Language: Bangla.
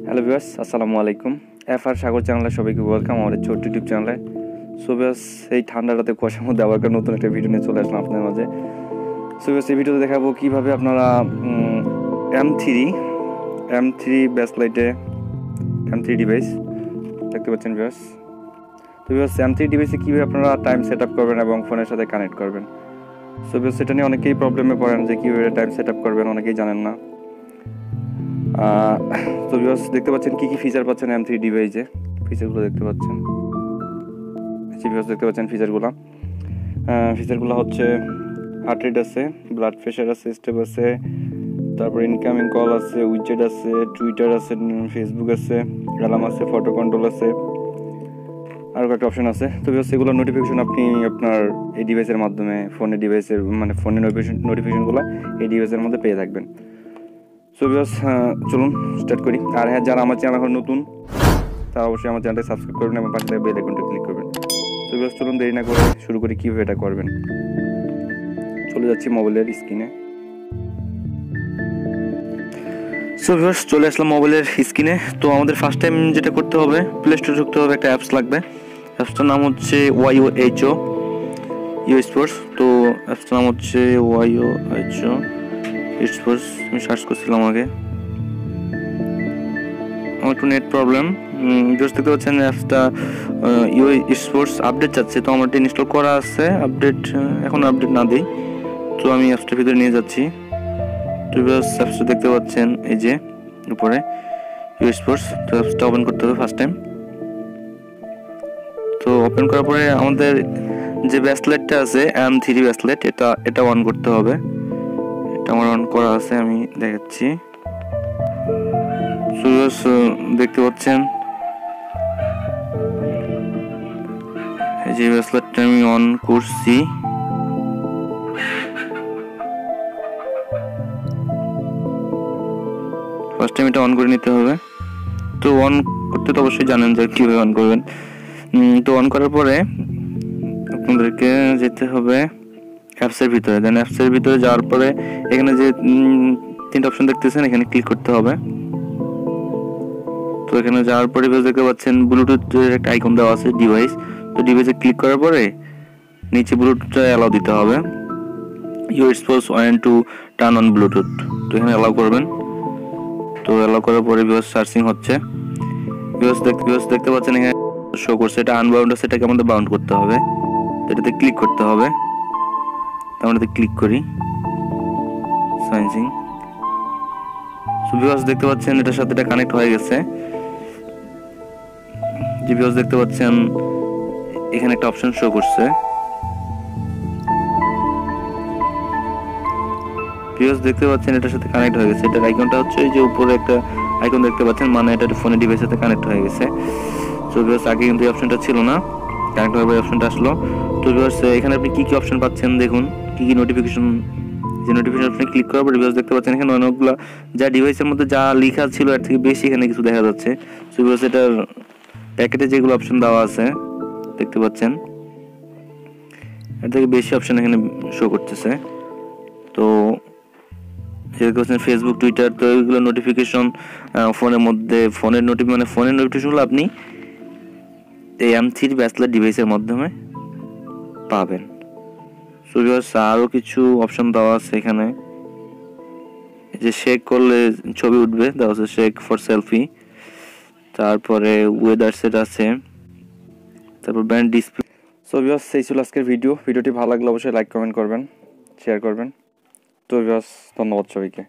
হ্যালো ভিউয়ার্স, আসসালামু আলাইকুম। এফআর সাগর চ্যানেলে সবাইকে ওয়েলকাম আমাদের ছোট্ট ইউটিউব চ্যানেলে। সো ভিউয়ার্স, এই ঠান্ডা রাতে কুয়াশার মধ্যে আবার নতুন একটা ভিডিও নিয়ে চলে আসলাম আপনাদের মাঝে। সো ভিউয়ার্স, এই ভিডিওতে দেখাবো কীভাবে আপনারা M3 ব্যাকলাইটে M3 ডিভাইস দেখতে পাচ্ছেন ভিউয়ার্স। তো ভিউয়ার্স, M3 ডিভাইসে কীভাবে আপনারা টাইম সেট আপ করবেন এবং ফোনের সাথে কানেক্ট করবেন। সো ভিউয়ার্স, এটা নিয়ে অনেকেই প্রবলেমে পড়েন যে কীভাবে টাইম সেট আপ করবেন, অনেকেই জানেন না। তো ভিউয়ার্স, দেখতে পাচ্ছেন কী কী ফিচার পাচ্ছেন M3 ডিভাইসে। ফিচারগুলো দেখতে পাচ্ছেন, ভিউয়ার্স দেখতে পাচ্ছেন ফিচারগুলো হচ্ছে হার্ট রেট আছে, ব্লাড প্রেশার আছে, স্টেপ আছে, তারপর ইনকামিং কল আছে, উইজেট আছে, টুইটার আছে, ফেসবুক আছে, অ্যালার্ম আছে, ফটো কন্ট্রোল আছে, আরও কয়েকটা অপশন আছে। তো ভিউয়ার্স, এগুলোর নোটিফিকেশন আপনি আপনার এই ডিভাইসের মাধ্যমে ফোনের নোটিফিকেশনগুলো এই ডিভাইসের মধ্যে পেয়ে থাকবেন। সো ভিউয়ার্স, চলুন স্টার্ট করি। আর হ্যাঁ, যারা আমার চ্যানেল এখন নতুন তারা অবশ্যই আমার চ্যানেলটা সাবস্ক্রাইব করবেন এবং পাশে থাকা বেল আইকনটা ক্লিক করবেন। সো ভিউয়ার্স, চলুন দেরি না করে শুরু করি কীভাবে এটা করবেন। চলে যাচ্ছি মোবাইলের স্ক্রিনে। সো ভিউয়ার্স, চলে আসলাম মোবাইলের স্ক্রিনে। তো আমাদের ফার্স্ট টাইম যেটা করতে হবে, প্লে স্টোরে ঢুকতে হবে, একটা অ্যাপস লাগবে। অ্যাপসটার নাম হচ্ছে YOHO স্পোর্টস। তো অ্যাপসটার নাম হচ্ছে YOHO স্পোর্টস। আমি সার্চ করছিলাম আগে, আমার একটু নেট প্রবলেম। জাস্ট দেখতে পাচ্ছেন অ্যাপসটা স্পোর্টস আপডেট চাচ্ছে। তো আমার এটা ইনস্টল করা আছে, এখন আপডেট না দিই। তো আমি অ্যাপসটার ভিতরে নিয়ে যাচ্ছি। তো অ্যাপসটা দেখতে পাচ্ছেন এই যে উপরে স্পোর্টস। তো অ্যাপসটা ওপেন করতে হবে ফার্স্ট টাইম। তো ওপেন করার পরে আমাদের যে ব্যাসলাইটটা আছে M3 ব্যাসলাইট, এটা অন করতে হবে। এটা আমার অন করা আছে, আমি দেখাচ্ছি। দেখতে পাচ্ছেন এই যে ব্যাসলাইটটা আমি অন করছি। ফার্স্ট টাইম এটা অন করে নিতে হবে। তো অন করতে তো অবশ্যই জানেন যে কীভাবে অন করবেন। তো অন করার পরে আপনাদেরকে যেতে হবে অ্যাপসের ভিতরে। দেন অ্যাপসের ভিতরে যাওয়ার পরে এখানে যে তিনটা অপশন দেখতেছেন, এখানে ক্লিক করতে হবে। তো এখানে যাওয়ার পরে দেখতে পাচ্ছেন ব্লুটুথের একটা আইকন দেওয়া আছে, ডিভাইস। তো ডিভাইসে ক্লিক করার পরে নিচে ব্লুটুথটা অ্যালাউ দিতে হবে। Your spores want to turn on Bluetooth. তো এখানে অ্যালাউ করবেন। তো অ্যালাউ করার পরে ভিউয়ার্স সার্চিং হচ্ছে। ভিউয়ার্স দেখতে পাচ্ছেন এখানে শো করছে এটা আনবাউন্ড আছে, এটাকে আমাদের বাউন্ড করতে হবে। এটাতে ক্লিক করতে হবে। আমরা এটাতে ক্লিক করি, সার্চিং। সো ভিউয়ার্স দেখতে পাচ্ছেন এটার সাথে এটা কানেক্ট হয়ে গেছে। যে ভিউয়ার্স দেখতে পাচ্ছেন এখানে একটা অপশন শো করছে। ভিউয়ার্স দেখতে পাচ্ছেন এটার সাথে কানেক্ট হয়ে গেছে। এটার আইকনটা হচ্ছে এই যে উপরে একটা আইকন দেখতে পাচ্ছেন, মানে এটা ফোনের ডিভাইসের সাথে কানেক্ট হয়ে গেছে। সো ভিউয়ার্স, আগে কিন্তু এই অপশনটা ছিল না, কানেক্ট হওয়ার পরে অপশনটা আসলো। তো ভিউয়ার্স, এখানে আপনি কি কি অপশন পাচ্ছেন দেখুন, কি কি নোটিফিকেশন। যে নোটিফিকেশন আপনি ক্লিক করার পরে ভিউয়ার্স দেখতে পাচ্ছেন এখানে অনেকগুলো যা ডিভাইসের মধ্যে যা লেখা ছিল এর থেকে বেশি এখানে কিছু দেখা যাচ্ছে। সো ভিউয়ার্স, এটার প্যাকেটে যেগুলো অপশন দেওয়া আছে দেখতে পাচ্ছেন এর থেকে বেশি অপশন এখানে শো করতেছে। তো ফেসবুক, টুইটার, তো এইগুলো নোটিফিকেশন ফোনের মধ্যে ফোনের নোটিফিকেশনগুলো আপনি এই M3 ব্যাচলার ডিভাইসের মাধ্যমে পাবেন। সো ভিউয়ার্স, আরও কিছু অপশন দেওয়া আছে এখানে। এই যে শেক করলে ছবি উঠবে, দেওয়া আছে শেক ফর সেলফি। তারপরে ওয়েদার সেট আছে, তারপর ব্যান্ড ডিসপ্লে। সো ভিউয়ার্স, এই ছিল আজকের ভিডিওটি ভালো লাগলে অবশ্যই লাইক কমেন্ট করবেন, শেয়ার করবেন। তো ভিউয়ার্স, ধন্যবাদ সবাইকে।